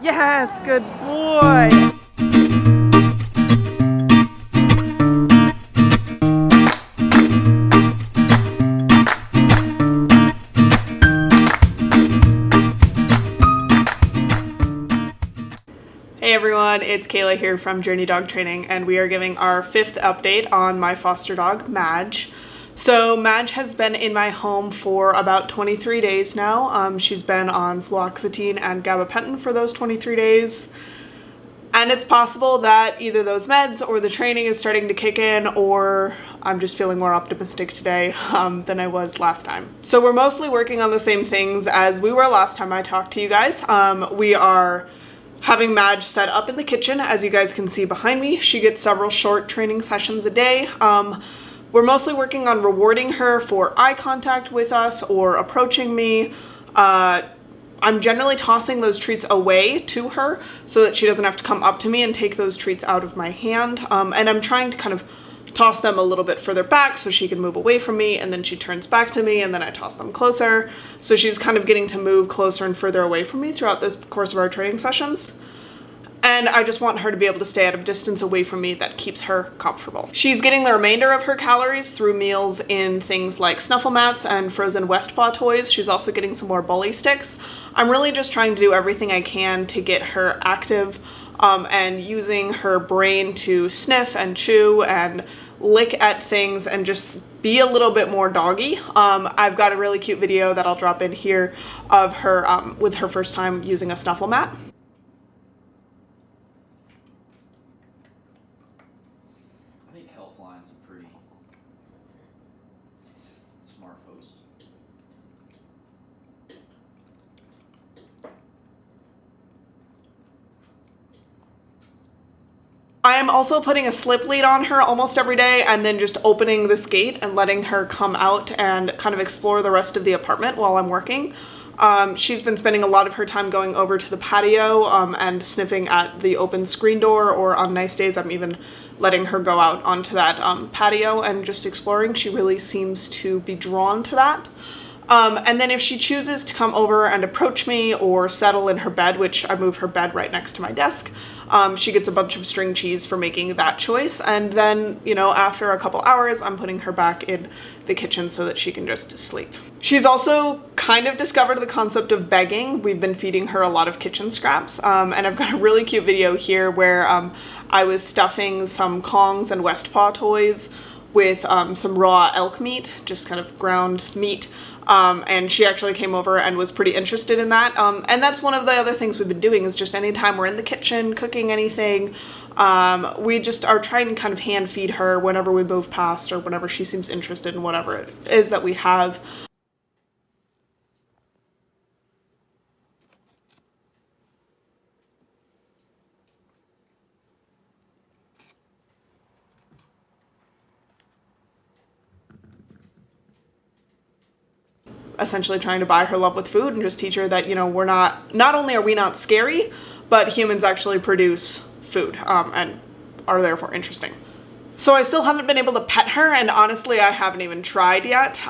Yes, good boy. Hey everyone, it's Kayla here from Journey Dog Training, and we are giving our 5th update on my foster dog, Madge. So Madge has been in my home for about 23 days now. She's been on fluoxetine and gabapentin for those 23 days. And it's possible that either those meds or the training is starting to kick in, or I'm just feeling more optimistic today than I was last time. So we're mostly working on the same things as we were last time I talked to you guys. We are having Madge set up in the kitchen, as you guys can see behind me. She gets several short training sessions a day. We're mostly working on rewarding her for eye contact with us or approaching me. I'm generally tossing those treats away to her so that she doesn't have to come up to me and take those treats out of my hand. And I'm trying to kind of toss them a little bit further back so she can move away from me, and then she turns back to me, and then I toss them closer. So she's kind of getting to move closer and further away from me throughout the course of our training sessions. And I just want her to be able to stay at a distance away from me that keeps her comfortable. She's getting the remainder of her calories through meals in things like snuffle mats and frozen Westpaw toys. She's also getting some more bully sticks. I'm really just trying to do everything I can to get her active and using her brain to sniff and chew and lick at things and just be a little bit more doggy. I've got a really cute video that I'll drop in here of her with her first time using a snuffle mat. I think Healthline's a pretty smart host. I am also putting a slip lead on her almost every day and then just opening this gate and letting her come out and kind of explore the rest of the apartment while I'm working. She's been spending a lot of her time going over to the patio and sniffing at the open screen door, or on nice days I'm even letting her go out onto that patio and just exploring. She really seems to be drawn to that. And then if she chooses to come over and approach me or settle in her bed, which I move her bed right next to my desk, she gets a bunch of string cheese for making that choice. And then, you know, after a couple hours, I'm putting her back in the kitchen so that she can just sleep. She's also kind of discovered the concept of begging. We've been feeding her a lot of kitchen scraps. And I've got a really cute video here where I was stuffing some Kongs and Westpaw toys with some raw elk meat, just kind of ground meat. And she actually came over and was pretty interested in that. And that's one of the other things we've been doing, is just anytime we're in the kitchen cooking anything, we just are trying to kind of hand feed her whenever we move past or whenever she seems interested in whatever it is that we have. Essentially trying to buy her love with food and just teach her that, you know, we're not only are we not scary, but humans actually produce food and are therefore interesting. So I still haven't been able to pet her, and honestly I haven't even tried yet.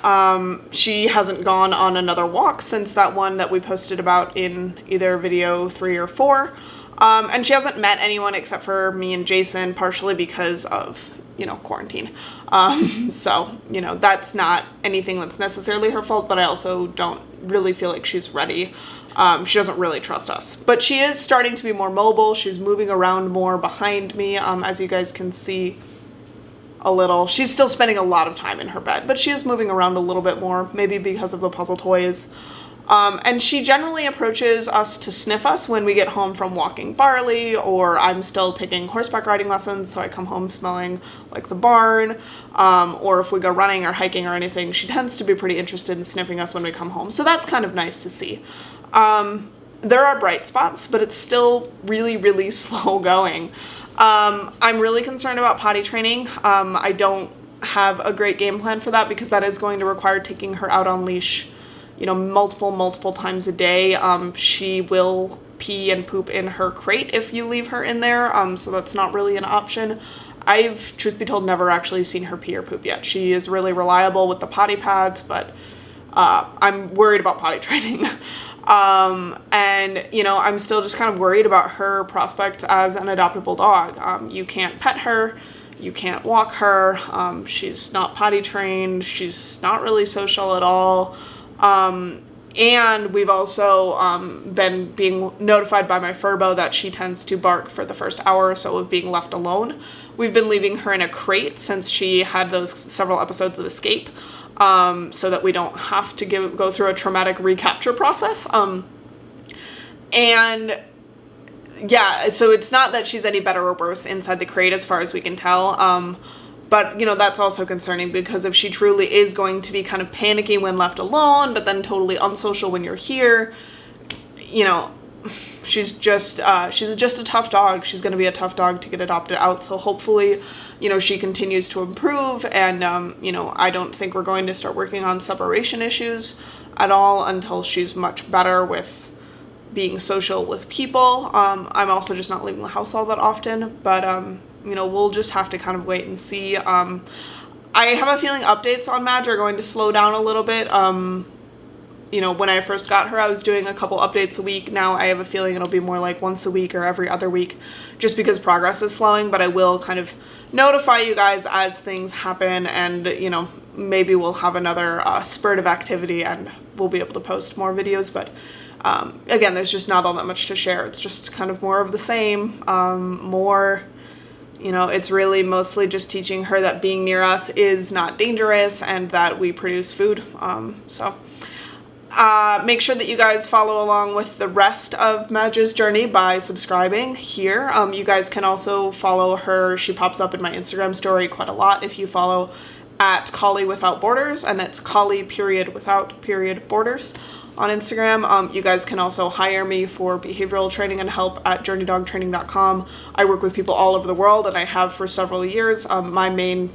She hasn't gone on another walk since that one that we posted about in either video 3 or 4. And she hasn't met anyone except for me and Jason, partially because of, you know, quarantine. So, you know, that's not anything that's necessarily her fault, but I also don't really feel like she's ready. She doesn't really trust us, but she is starting to be more mobile. She's moving around more behind me, as you guys can see a little. She's still spending a lot of time in her bed, but she is moving around a little bit more, maybe because of the puzzle toys. And she generally approaches us to sniff us when we get home from walking barley, or I'm still taking horseback riding lessons, so I come home smelling like the barn, or if we go running or hiking or anything, she tends to be pretty interested in sniffing us when we come home. So that's kind of nice to see. There are bright spots, but it's still really, really slow going. I'm really concerned about potty training. I don't have a great game plan for that because that is going to require taking her out on leash, you know, multiple times a day. She will pee and poop in her crate if you leave her in there, so that's not really an option. I've, truth be told, never actually seen her pee or poop yet. She is really reliable with the potty pads, but I'm worried about potty training. And, you know, I'm still just kind of worried about her prospects as an adoptable dog. You can't pet her. You can't walk her. She's not potty trained. She's not really social at all. And we've also been being notified by my Furbo that she tends to bark for the first hour or so of being left alone. We've been leaving her in a crate since she had those several episodes of escape, so that we don't have to go through a traumatic recapture process. And yeah, so it's not that she's any better or worse inside the crate as far as we can tell. But, you know, that's also concerning because if she truly is going to be kind of panicky when left alone, but then totally unsocial when you're here, you know, she's just a tough dog. She's going to be a tough dog to get adopted out. So hopefully, you know, she continues to improve. And, you know, I don't think we're going to start working on separation issues at all until she's much better with being social with people. I'm also just not leaving the house all that often, but, you know, we'll just have to kind of wait and see. I have a feeling updates on Madge are going to slow down a little bit. You know, when I first got her, I was doing a couple updates a week. Now I have a feeling it'll be more like once a week or every other week just because progress is slowing, but I will kind of notify you guys as things happen, and, you know, maybe we'll have another spurt of activity and we'll be able to post more videos, but again, there's just not all that much to share. It's just kind of more of the same, you know, it's really mostly just teaching her that being near us is not dangerous and that we produce food. Make sure that you guys follow along with the rest of Madge's journey by subscribing here. You guys can also follow her. She pops up in my Instagram story quite a lot if you follow at Collie Without Borders, and it's Collie without borders on Instagram. You guys can also hire me for behavioral training and help at journeydogtraining.com. I work with people all over the world, and I have for several years. My main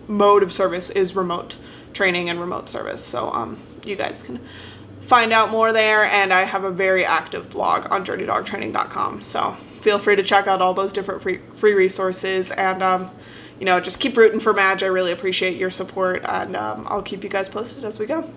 mode of service is remote training and remote service, so you guys can find out more there, and I have a very active blog on journeydogtraining.com, so feel free to check out all those different free resources, and you know, just keep rooting for Madge. I really appreciate your support, and I'll keep you guys posted as we go.